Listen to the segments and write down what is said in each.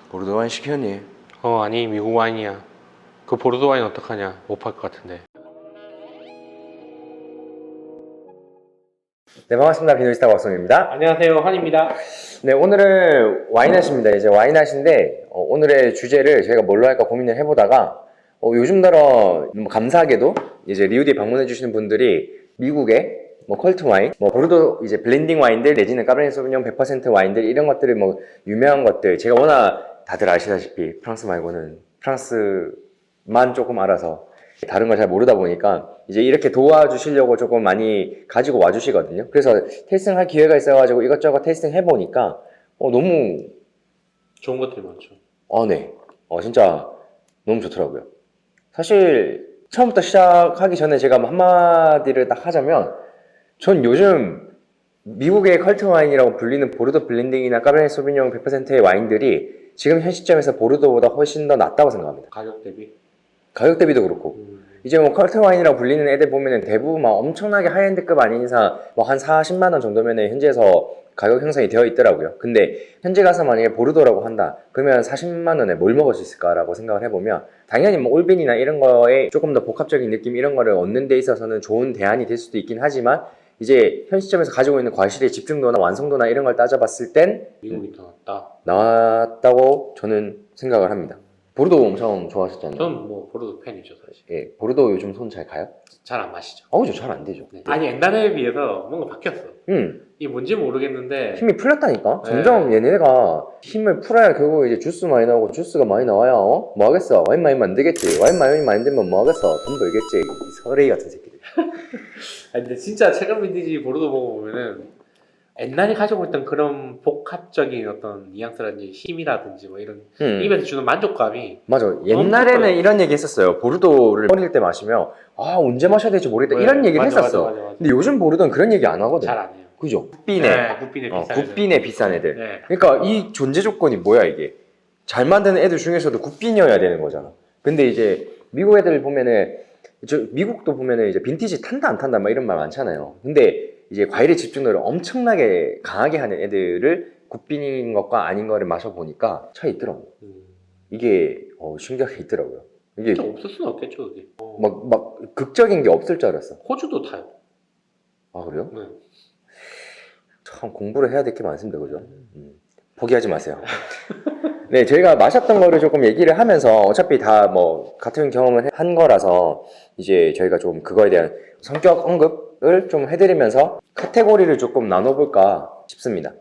보르도 와인 시켰니? 아니 미국 와인이야. 그 보르도 와인 어떡하냐? 못 팔 것 같은데. 네, 반갑습니다. 비누리스타 곽성입니다. 안녕하세요, 환입니다. 네, 오늘은 와인하시입니다. 이제 와인하시인데 오늘의 주제를 저희가 뭘로 할까 고민을 해보다가 요즘 들어 감사하게도 이제 리우디에 방문해 주시는 분들이 미국의 컬트 와인, 보르도 이제 블렌딩 와인들 내지는 까베르네 소비뇽 100% 와인들 이런 것들을 유명한 것들 제가 워낙 다들 아시다시피 프랑스 말고는 프랑스만 조금 알아서 다른 걸 잘 모르다 보니까 이제 이렇게 도와주시려고 조금 많이 가지고 와주시거든요. 그래서 테이스팅 할 기회가 있어가지고 이것저것 테이스팅 해보니까 너무 좋은 것들이 많죠. 네. 진짜 너무 좋더라고요. 사실 처음부터 시작하기 전에 제가 한마디를 딱 하자면 전 요즘 미국의 컬트 와인이라고 불리는 보르도 블렌딩이나 까베르네 소비뇽 100%의 와인들이 지금 현 시점에서 보르도보다 훨씬 더 낫다고 생각합니다. 가격 대비? 가격 대비도 그렇고 이제 컬트 와인이라고 불리는 애들 보면은 대부분 엄청나게 하이엔드급 아닌 이상 한 40만원 정도면은 현지에서 가격 형성이 되어 있더라고요. 근데 현지 가서 만약에 보르도라고 한다 그러면 40만원에 뭘 먹을 수 있을까라고 생각을 해보면 당연히 올빈이나 이런 거에 조금 더 복합적인 느낌 이런 거를 얻는 데 있어서는 좋은 대안이 될 수도 있긴 하지만 이제 현 시점에서 가지고 있는 과실의 집중도나 완성도나 이런 걸 따져봤을 땐 미국이 더 낫다. 나았다고 저는 생각을 합니다. 보르도 엄청 좋아하셨잖아요. 저는 보르도 팬이죠, 사실. 예, 보르도 요즘 손 잘 가요? 잘 안 마시죠. 그죠, 잘 안 되죠. 네. 아니 옛날에 비해서 뭔가 바뀌었어. 이게 뭔지 모르겠는데 힘이 풀렸다니까? 네. 점점 얘네가 힘을 풀어야 결국 이제 주스 많이 나오고 주스가 많이 나와야 뭐 하겠어? 와인 많이 만들겠지. 와인 많이 만들면 뭐 하겠어? 돈 벌겠지. 이 서레이 같은 새끼들. 아니 근데 진짜 최근 빈티지 보르도 먹어보면은 옛날에 가지고 있던 그런 복합적인 어떤 뉘앙스라든지 힘이라든지 이런 입에서 주는 만족감이 맞아. 옛날에는 이런 얘기 했었어요. 보르도를 어릴 때 마시면 언제 마셔야 될지 모르겠다 이런 얘기를 했었어. 맞아. 근데 요즘 보르도는 그런 얘기 안 하거든. 잘 안 해요. 그죠? 굿비네. 네, 굿비네 비싼 애들. 굿비네 비싼 애들. 네. 그러니까 이 존재 조건이 뭐야 이게? 잘 만드는 애들 중에서도 굿빈이어야 되는 거잖아. 근데 이제 미국 애들 보면은 미국도 보면은 이제 빈티지 탄다 안 탄다 이런 말 많잖아요. 근데 이제 과일의 집중도를 엄청나게 강하게 하는 애들을 굿빈인 것과 아닌 거를 마셔보니까 차이 있더라고. 이게 신기하게 있더라고요. 이게 없을 수는 없겠죠 그게. 막 극적인 게 없을 줄 알았어. 호주도 타요. 아 그래요? 네. 참 공부를 해야 될 게 많습니다, 그죠? 포기하지 마세요. 네, 저희가 마셨던 거를 조금 얘기를 하면서 어차피 다 같은 경험을 한 거라서 이제 저희가 좀 그거에 대한 성격 언급을 좀 해드리면서 카테고리를 조금 나눠볼까 싶습니다.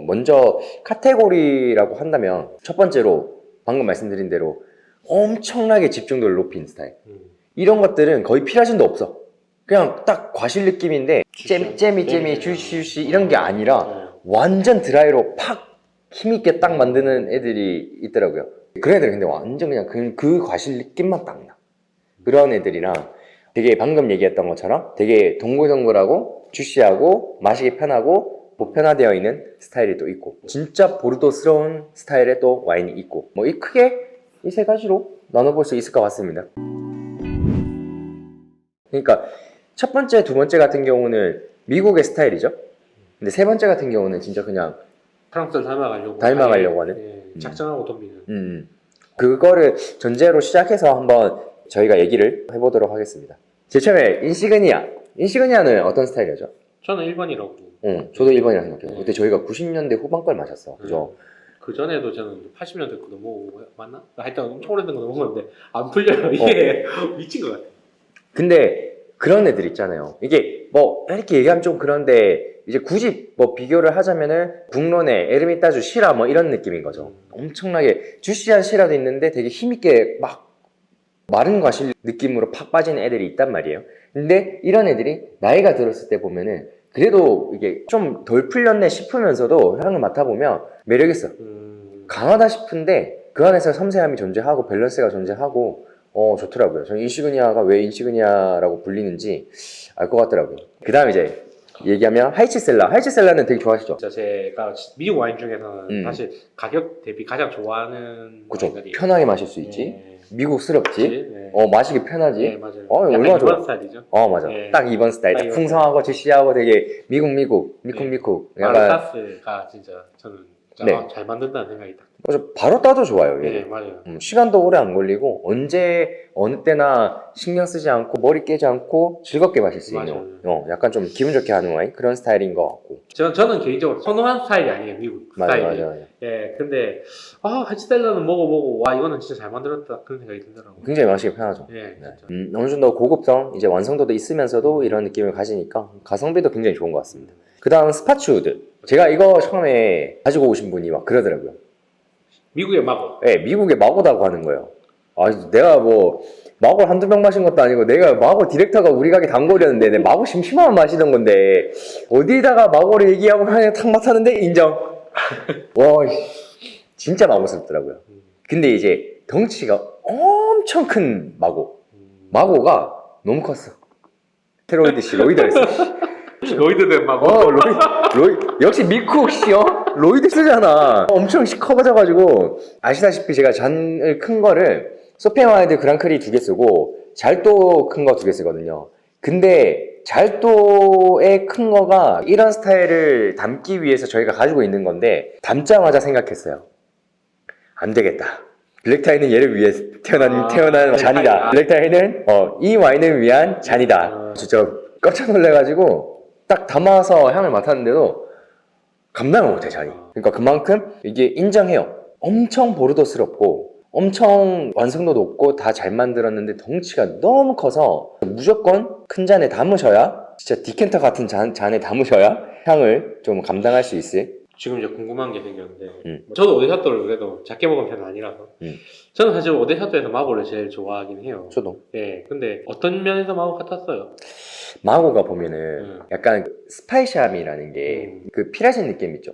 먼저 카테고리라고 한다면 첫 번째로 방금 말씀드린 대로 엄청나게 집중도를 높인 스타일. 이런 것들은 거의 필요하진도 없어. 그냥 딱 과실 느낌인데 잼이 주시 이런 게 아니라 완전 드라이로 팍 힘있게 딱 만드는 애들이 있더라고요. 그런 애들은 근데 완전 그냥 그 과실 느낌만 딱 나. 그런 애들이랑 되게 방금 얘기했던 것처럼 되게 동글동글하고 주시하고 마시기 편하고 보편화되어 있는 스타일이 또 있고 진짜 보르도스러운 스타일의 또 와인이 있고 크게 이 세 가지로 나눠볼 수 있을 것 같습니다. 그러니까 첫 번째, 두 번째 같은 경우는 미국의 스타일이죠. 근데 세 번째 같은 경우는 진짜 그냥 프랑스를 닮아가려고 하는 작정하고 덤비는 그거를 전제로 시작해서 한번 저희가 얘기를 해보도록 하겠습니다. 제일 처음에 인시그니아는 어떤 스타일이죠? 저는 1번이라고. 저도 1번이라고 생각해요. 그때 저희가 90년대 후반 걸 마셨어. 그죠? 그 전에도 저는 80년대 거 넘어오고 맞나? 하여튼 엄청 오래된 거 넘어갔는데 안 풀려요. 이게 미친 것 같아. 근데 그런 애들 있잖아요. 이게 이렇게 얘기하면 좀 그런데 이제 굳이 비교를 하자면은 국론의 에르미따주 시라 이런 느낌인 거죠. 엄청나게 주시한 시라도 있는데 되게 힘있게 마른 과실 느낌으로 팍 빠지는 애들이 있단 말이에요. 근데 이런 애들이 나이가 들었을 때 보면은 그래도 이게 좀 덜 풀렸네 싶으면서도 향을 맡아보면 매력있어. 강하다 싶은데 그 안에서 섬세함이 존재하고 밸런스가 존재하고 좋더라고요. 저는 인시그니아가 왜 인시그니아라고 불리는지 알 것 같더라고요. 그 다음에 이제 얘기하면 하이츠셀라는 되게 좋아하시죠? 제가 미국 와인 중에서는 사실 가격 대비 가장 좋아하는 와인들이 편하게 마실 수 있지. 미국스럽지. 마시기 편하지. 네, 맞아요. 얼마나 좋아. 2번 스타일이죠. 맞아. 딱 2번 스타일. 딱 풍성하고 주시하고 되게 미국. 약간 마르타스가 진짜 저는 네. 아, 잘 만든다는 생각이 딱. 맞아, 바로 따도 좋아요. 네, 얘. 맞아요. 시간도 오래 안 걸리고 언제 어느 때나 신경 쓰지 않고 머리 깨지 않고 즐겁게 마실 수 있는 약간 좀 기분 좋게 하는 와인 그런 스타일인 것 같고. 저는 개인적으로 선호한 스타일이 아니에요, 미국 스타일이. 맞아. 예, 근데 하치셀러는 먹어보고 와 이거는 진짜 잘 만들었다 그런 생각이 들더라고요. 굉장히 마시기 편하죠. 예, 진짜. 어느 정도 고급성, 이제 완성도도 있으면서도 이런 느낌을 가지니까 가성비도 굉장히 좋은 것 같습니다. 그 다음 스파츠우드. 제가 이거 처음에 가지고 오신 분이 막 그러더라고요. 미국의 마고. 네, 미국에 마고다고 하는 거예요. 내가 뭐 마고 한두 병 마신 것도 아니고 내가 마고 디렉터가 우리 가게 단골이었는데 내 마고 심심하면 마시던 건데 어디다가 마고를 얘기하고 그냥 탁 맡았는데 인정. 와 진짜 마고스럽더라고요. 근데 이제 덩치가 엄청 큰 마고가 너무 컸어. 스테로이드 씨 로이드였어. 로이드 된 마고. 역시 미쿡 씨요? 로이드 쓰잖아. 엄청 커져가지고 아시다시피 제가 잔을 큰 거를 소피아와이드 그랑크리 2개 쓰고 잘도 큰 거 2개 쓰거든요. 근데 잘도의 큰 거가 이런 스타일을 담기 위해서 저희가 가지고 있는 건데 담자마자 생각했어요. 안 되겠다. 블랙타이는 얘를 위해 태어난 잔이다. 블랙타이는 이 와인을 위한 잔이다. 진짜 깜짝 놀래가지고 딱 담아서 향을 맡았는데도 감당을 못해 잔이. 그러니까 그만큼 이게 인정해요. 엄청 보르도스럽고 엄청 완성도 높고 다 잘 만들었는데 덩치가 너무 커서 무조건 큰 잔에 담으셔야 진짜 디켄터 같은 잔에 담으셔야 향을 좀 감당할 수 있을. 지금 이제 궁금한 게 생겼는데 저도 오데샤또를 그래도 작게 먹은 편은 아니라서 저는 사실 오데샤또에서 마고를 제일 좋아하긴 해요. 저도. 예, 근데 어떤 면에서 마고 같았어요? 마고가 보면은 약간 스파이시함이라는 게 그 피라신 느낌 있죠.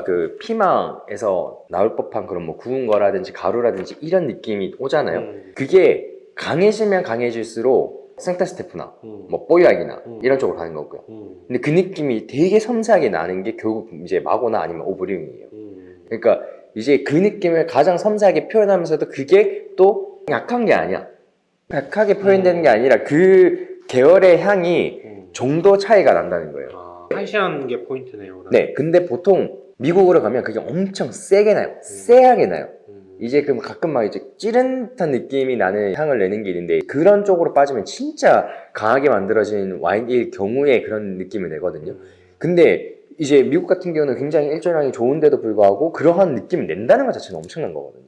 그 피망에서 나올 법한 그런 뭐 구운 거라든지 가루라든지 이런 느낌이 오잖아요. 그게 강해지면 강해질수록 생타스테프나 뭐 뽀유약이나 이런 쪽으로 가는 거고요. 근데 그 느낌이 되게 섬세하게 나는 게 결국 이제 마고나 아니면 오브리움이에요. 그러니까 이제 그 느낌을 가장 섬세하게 표현하면서도 그게 또 약한 게 아니야. 약하게 표현되는 게 아니라 그 계열의 향이 정도 차이가 난다는 거예요. 스파이시한 게 포인트네요. 그러면. 네, 근데 보통 미국으로 가면 그게 엄청 세게 나요. 쎄하게 나요. 이제 그럼 가끔 막 이제 찌른듯한 느낌이 나는 향을 내는 게 있는데 그런 쪽으로 빠지면 진짜 강하게 만들어진 와인일 경우에 그런 느낌을 내거든요. 근데 이제 미국 같은 경우는 굉장히 일조량이 좋은데도 불구하고 그러한 느낌을 낸다는 것 자체는 엄청난 거거든요.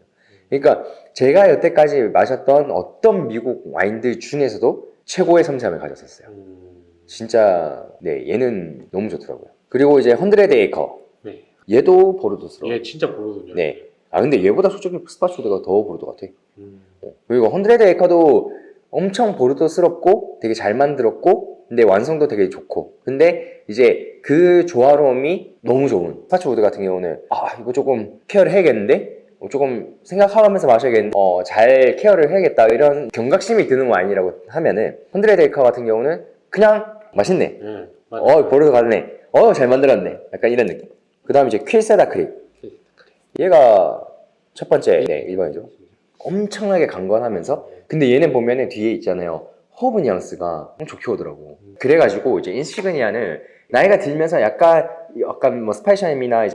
그러니까 제가 여태까지 마셨던 어떤 미국 와인들 중에서도 최고의 섬세함을 가졌었어요. 진짜 네 얘는 너무 좋더라고요. 그리고 이제 100에이커. 네. 얘도 보르도스러워. 얘 진짜 보르도죠. 네. 근데 얘보다 솔직히 스파츠우드가 더 보르도 같아. 그리고 100에이커도 엄청 보르도스럽고 되게 잘 만들었고 근데 완성도 되게 좋고 근데 이제 그 조화로움이 너무 좋은 스파츠우드 같은 경우는 이거 조금 케어를 해야겠는데 조금 생각하면서 마셔야겠는데 잘 케어를 해야겠다 이런 경각심이 드는 와인이라고 하면은 100에이커 같은 경우는 그냥 맛있네. 보르도 같네. 잘 만들었네. 약간 이런 느낌. 그 다음 이제 퀼세다 크릭. 얘가 첫 번째 1번이죠. 엄청나게 강건하면서 근데 얘는 보면은 뒤에 있잖아요. 허브 뉘앙스가 엄청 좋게 오더라고. 그래가지고 이제 인시그니아는 나이가 들면서 약간 뭐 스파이샤임이나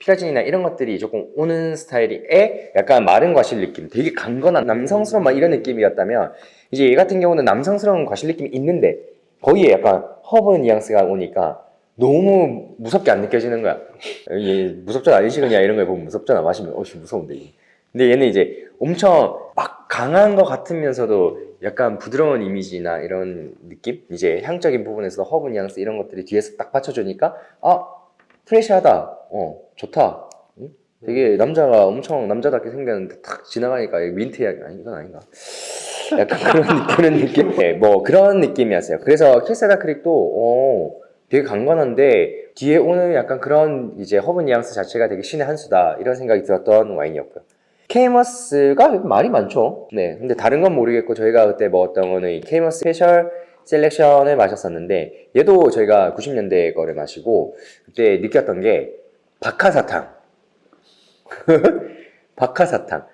피라진이나 이런 것들이 조금 오는 스타일의 약간 마른 과실 느낌, 되게 강건한 남성스러운 막 이런 느낌이었다면 이제 얘 같은 경우는 남성스러운 과실 느낌이 있는데 거기에 약간 허브 뉘앙스가 오니까 너무 무섭게 안 느껴지는 거야. 얘 무섭잖아. 인시그니아 이런 거 보면 무섭잖아. 마시면 무서운데. 근데 얘는 이제 엄청 막 강한 것 같으면서도 약간 부드러운 이미지나 이런 느낌? 이제 향적인 부분에서 허브 뉘앙스 이런 것들이 뒤에서 딱 받쳐주니까 프레시하다. 좋다. 응? 되게 남자가 엄청 남자답게 생겼는데 탁 지나가니까 민트 향이 이건 아닌가? 약간 그런 느낌? 네, 뭐 그런 느낌이었어요. 그래서 퀼세다 크릭도 되게 강건한데 뒤에 오는 약간 그런 이제 허브 뉘앙스 자체가 되게 신의 한 수다 이런 생각이 들었던 와인이었고요. 케이머스가 말이 많죠. 네, 근데 다른 건 모르겠고 저희가 그때 먹었던 거는 이 케이머스 스페셜 셀렉션을 마셨었는데 얘도 저희가 90년대 거를 마시고 그때 느꼈던 게 박하사탕 박하사탕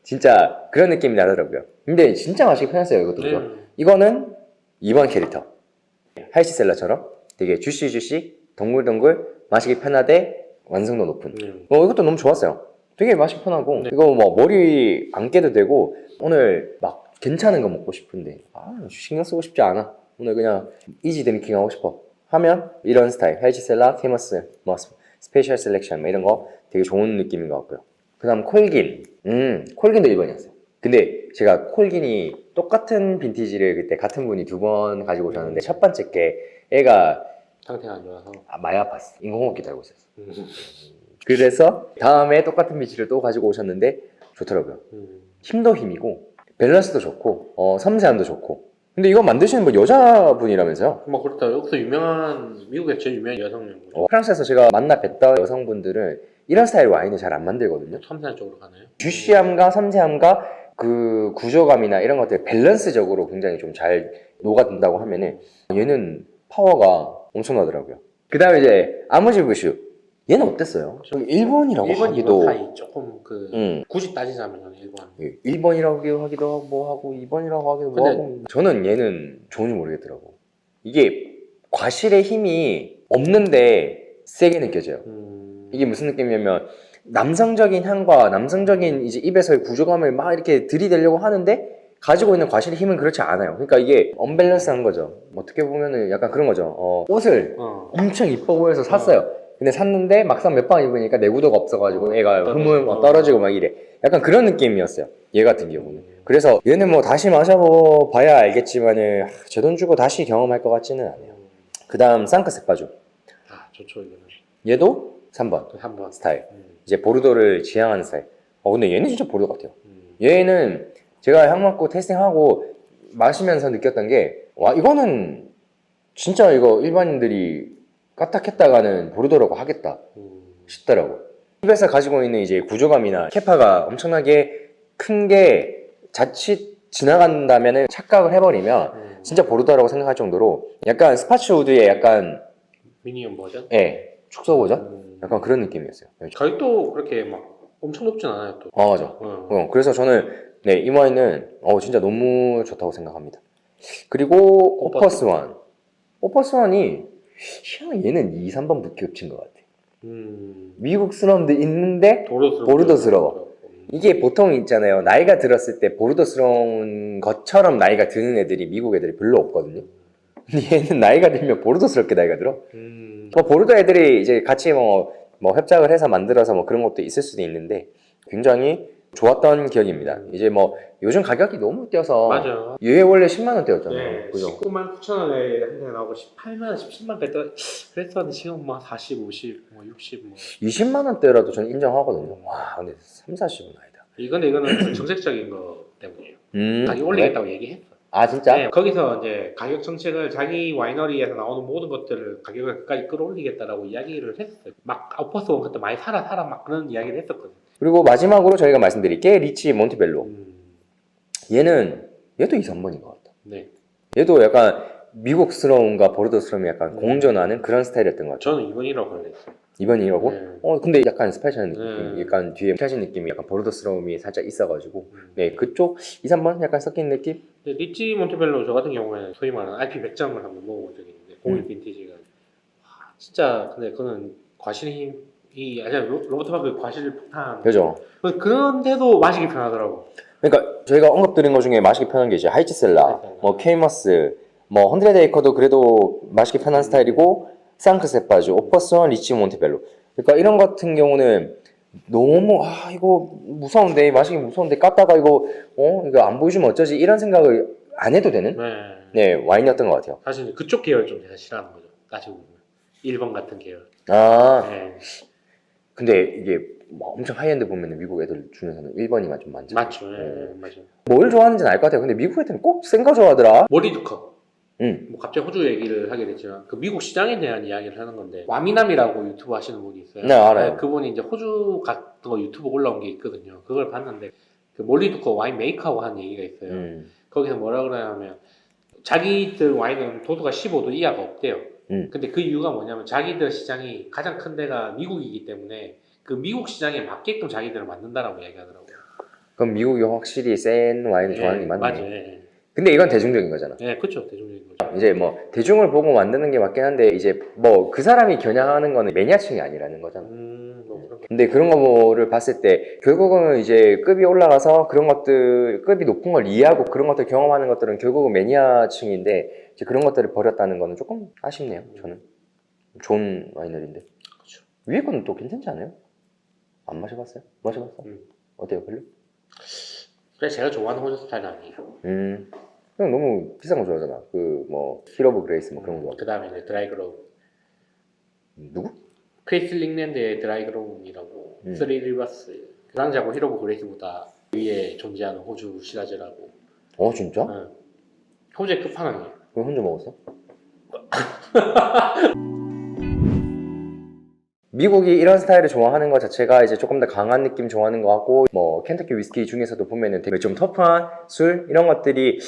진짜 그런 느낌이 나더라고요. 근데 진짜 마시기 편했어요. 이것도 그죠? 이거는 2번 캐릭터 하이시셀러처럼 되게 주시 동글동글 마시기 편하되 완성도 높은. 이것도 너무 좋았어요. 되게 맛이 편하고 네. 이거 뭐 머리 안 깨도 되고 오늘 막 괜찮은 거 먹고 싶은데 신경 쓰고 싶지 않아. 오늘 그냥 이지 드링킹 하고 싶어 하면 이런 스타일 헬지셀라, 케머스, 뭐 스페셜 셀렉션 뭐 이런 거 되게 좋은 느낌인 것 같고요. 그 다음 콜긴. 콜긴도 1번이었어요. 근데 제가 콜긴이 똑같은 빈티지를 그때 같은 분이 2번 가지고 오셨는데 첫 번째 게 애가 상태가 안 좋아서 많이 아팠어. 인공호흡기 달고 있었어. 그래서 다음에 똑같은 빈티지를 또 가지고 오셨는데 좋더라고요. 힘도 힘이고 밸런스도 좋고 섬세함도 좋고. 근데 이거 만드시는 분 여자분이라면서요? 뭐 그렇다. 여기서 유명한 미국의 제일 유명한 여성용 프랑스에서 제가 만나 뵀던 여성분들은 이런 스타일 와인을 잘 안 만들거든요. 섬세한 쪽으로 가나요? 주시함과 섬세함과 그 구조감이나 이런 것들 밸런스적으로 굉장히 좀 잘 녹아든다고 하면은 얘는 파워가 엄청나더라고요. 그 다음에 이제 아무지부슈. 얘는 어땠어요? 일본이라고 1번, 하기도 2번 사이 조금 굳이 따지자면 1번 1번이라고 하기도 하고 뭐 하고 2번이라고 하기도 뭐 근데- 하고 저는 얘는 좋은지 모르겠더라고. 이게 과실의 힘이 없는데 세게 느껴져요. 이게 무슨 느낌이냐면 남성적인 향과 남성적인 이제 입에서의 구조감을 막 이렇게 들이대려고 하는데 가지고 있는 과실의 힘은 그렇지 않아요. 그러니까 이게 언밸런스한 거죠. 어떻게 보면은 약간 그런 거죠. 옷을 엄청 이뻐 보여서 샀어요. 근데 샀는데 막상 몇 번 입으니까 내구도가 없어가지고 얘가 떨어지고 막 이래. 약간 그런 느낌이었어요. 얘 같은 경우는. 그래서 얘는 뭐 다시 마셔봐야 알겠지만은 제 돈 주고 다시 경험할 것 같지는 않아요. 그 다음 상크세파주. 좋죠 이거는. 얘도 3번 3번 스타일. 이제 보르도를 지향하는 스타일. 근데 얘는 진짜 보르도 같아요. 얘는 제가 향 맡고 테스팅하고 마시면서 느꼈던 게 와 이거는 진짜 이거 일반인들이 까딱했다가는 보르도라고 하겠다 싶더라고. 입에서 가지고 있는 이제 구조감이나 캐파가 엄청나게 큰 게 자칫 지나간다면은 착각을 해버리면 진짜 보르도라고 생각할 정도로 약간 스파츠 우드의 약간 미니멈 버전? 축소 버전? 약간 그런 느낌이었어요. 가격도 그렇게 막 엄청 높진 않아요 또. 맞아. 그래서 저는 이 와인은 진짜 너무 좋다고 생각합니다. 그리고 오퍼스완. 오퍼스완이 얘는 2, 3번 겹친 것 같아. 미국스러움도 있는데 보르도스러워. 이게 보통 있잖아요. 나이가 들었을 때 보르도스러운 것처럼 나이가 드는 애들이 미국 애들이 별로 없거든요. 근데 얘는 나이가 들면 보르도스럽게 나이가 들어. 뭐 보르도 애들이 이제 같이 뭐 협작을 해서 만들어서 뭐 그런 것도 있을 수도 있는데 굉장히 좋았던 기억입니다. 이제 뭐 요즘 가격이 너무 뛰어서 맞아. 얘 원래 10만 원대였잖아요. 네, 그죠? 19만 9천 원에 한 대 나오고 18만 원, 17만 원 그랬었는데 지금 뭐 40, 50, 뭐 60, 뭐 20만 원대라도 저는 인정하거든요. 와, 근데 3, 40은 아니다. 이거는 정책적인 거 때문이에요. 가격 올리겠다고 얘기했어. 아, 진짜? 네, 거기서 이제 가격 정책을 자기 와이너리에서 나오는 모든 것들을 가격을 끝까지 끌어올리겠다라고 이야기를 했어요. 막 오퍼스원 그때 많이 사라 막 그런 이야기를 했었거든요. 그리고 마지막으로 저희가 말씀드릴 게 리치 몬테벨로. 얘도 2, 3번인 것 같다. 네. 얘도 약간 미국스러움과 보르도스러움이 약간 공존하는 그런 스타일이었던 것 같아요. 저는 2번이라고 걸렸어요. 2번이라고? 네. 근데 약간 스파이시한 느낌, 약간 뒤에 펴진 느낌이 약간 보르도스러움이 살짝 있어가지고 네, 그쪽 2, 3번 약간 섞인 느낌? 근데 리치 몬테벨로 저 같은 경우에는 소위 말하는 IP 100점을 한번 먹어본 적이 있는데 01 빈티지가 진짜 근데 그거는 과실이 아니야 로버트 마크 과실 폭탄 그죠? 그런데도 마시기 편하더라고. 그러니까 저희가 언급드린 것 중에 마시기 편한 게 이제 하이츠셀라, 뭐 케이머스, 뭐 헌드레드에이커도 그래도 마시기 편한 스타일이고 상크세파주, 오퍼스원, 리치 몬테벨로. 그러니까 이런 같은 경우는 너무 이거 무서운데 마시기 무서운데 깠다가 이거 안 보여주면 어쩌지 이런 생각을 안 해도 되는 네 와인이었던 것 같아요. 사실 그쪽 계열 좀 제가 싫어하는 거죠. 따지고 보면 1번 같은 계열. 네. 근데 이게 뭐 엄청 하이엔드 보면 미국 애들 중에서는 1번이만 좀 많죠. 맞죠. 맞죠. 뭘 좋아하는지는 알 것 같아요. 근데 미국 애들은 꼭 센 거 좋아하더라. 머리두컵. 뭐 갑자기 호주 얘기를 하게 됐지만 그 미국 시장에 대한 이야기를 하는 건데 와미남이라고 유튜브 하시는 분이 있어요. 네, 알아요. 그분이 이제 호주 같은 거 유튜브 올라온 게 있거든요. 그걸 봤는데 그 몰리두컵 와인 메이커하고 한 얘기가 있어요. 거기서 뭐라 그러냐면 자기들 와인은 도수가 15도 이하가 없대요. 근데 그 이유가 뭐냐면 자기들 시장이 가장 큰 데가 미국이기 때문에 그 미국 시장에 맞게끔 자기들을 만든다라고 얘기하더라고요. 그럼 미국이 확실히 센 와인을 좋아하는 게 맞네. 맞아요. 근데 이건 대중적인 거잖아. 네, 그렇죠. 대중적인 거죠. 이제 뭐 대중을 보고 만드는 게 맞긴 한데 이제 뭐 그 사람이 겨냥하는 거는 매니아층이 아니라는 거잖아. 뭐 그런 근데 그런 거를 봤을 때 결국은 이제 급이 올라가서 그런 것들 급이 높은 걸 이해하고 그런 것들 경험하는 것들은 결국은 매니아층인데 이제 그런 것들을 버렸다는 거는 조금 아쉽네요. 저는 좋은 와이너리인데. 그렇죠. 위에 거는 또 괜찮지 않아요? 안 마셔봤어요? 마셔봤어? 어때요, 별로? 그래 제가 좋아하는 호주 스타일은 아니에요. 그냥 너무 비싼 거 좋아하잖아. 그 뭐 힐 오브 그레이스 뭐 그런 거 좋아하고. 그 다음에 이제 드라이그로우. 누구? 크리스 링랜드의 드라이그로우이라고 3 리버스. 그 당시하고 힐 오브 그레이스보다 위에 존재하는 호주 시라즈라고. 진짜? 응. 호주의 끝판왕이에요. 그거 혼자 먹었어? 미국이 이런 스타일을 좋아하는 것 자체가 이제 조금 더 강한 느낌 좋아하는 것 같고 뭐 켄터키 위스키 중에서도 보면은 되게 좀 터프한 술 이런 것들이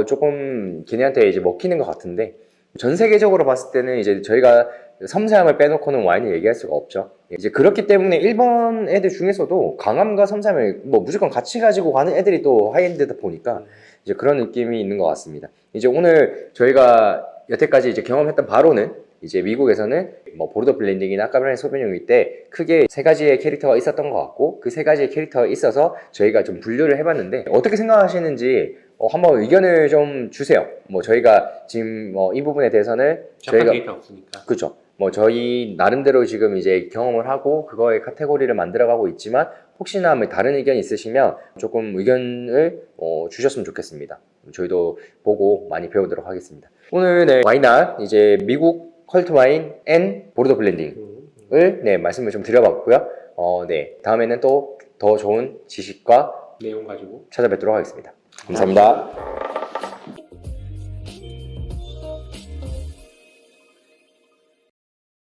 조금 걔네한테 이제 먹히는 것 같은데 전 세계적으로 봤을 때는 이제 저희가 섬세함을 빼놓고는 와인을 얘기할 수가 없죠. 이제 그렇기 때문에 일본 애들 중에서도 강함과 섬세함을 뭐 무조건 같이 가지고 가는 애들이 또 하이엔드다 보니까 이제 그런 느낌이 있는 것 같습니다. 이제 오늘 저희가 여태까지 이제 경험했던 바로는 이제 미국에서는 뭐 보르도 블렌딩이나 까베르네 소비뇽일 때 크게 세 가지의 캐릭터가 있었던 것 같고 그 세 가지의 캐릭터가 있어서 저희가 좀 분류를 해봤는데 어떻게 생각하시는지 한번 의견을 좀 주세요. 뭐 저희가 지금 이 부분에 대해서는 정확한 데이터 없으니까. 그죠. 뭐 저희 나름대로 지금 이제 경험을 하고 그거의 카테고리를 만들어가고 있지만 혹시나 뭐 다른 의견이 있으시면 조금 의견을 주셨으면 좋겠습니다. 저희도 보고 많이 배우도록 하겠습니다. 오늘 네, 와이낫 이제 미국 컬트 와인 앤 보르도 블렌딩을 네, 말씀을 좀 드려봤고요. 네, 다음에는 또 더 좋은 지식과 내용 가지고 찾아뵙도록 하겠습니다. 감사합니다.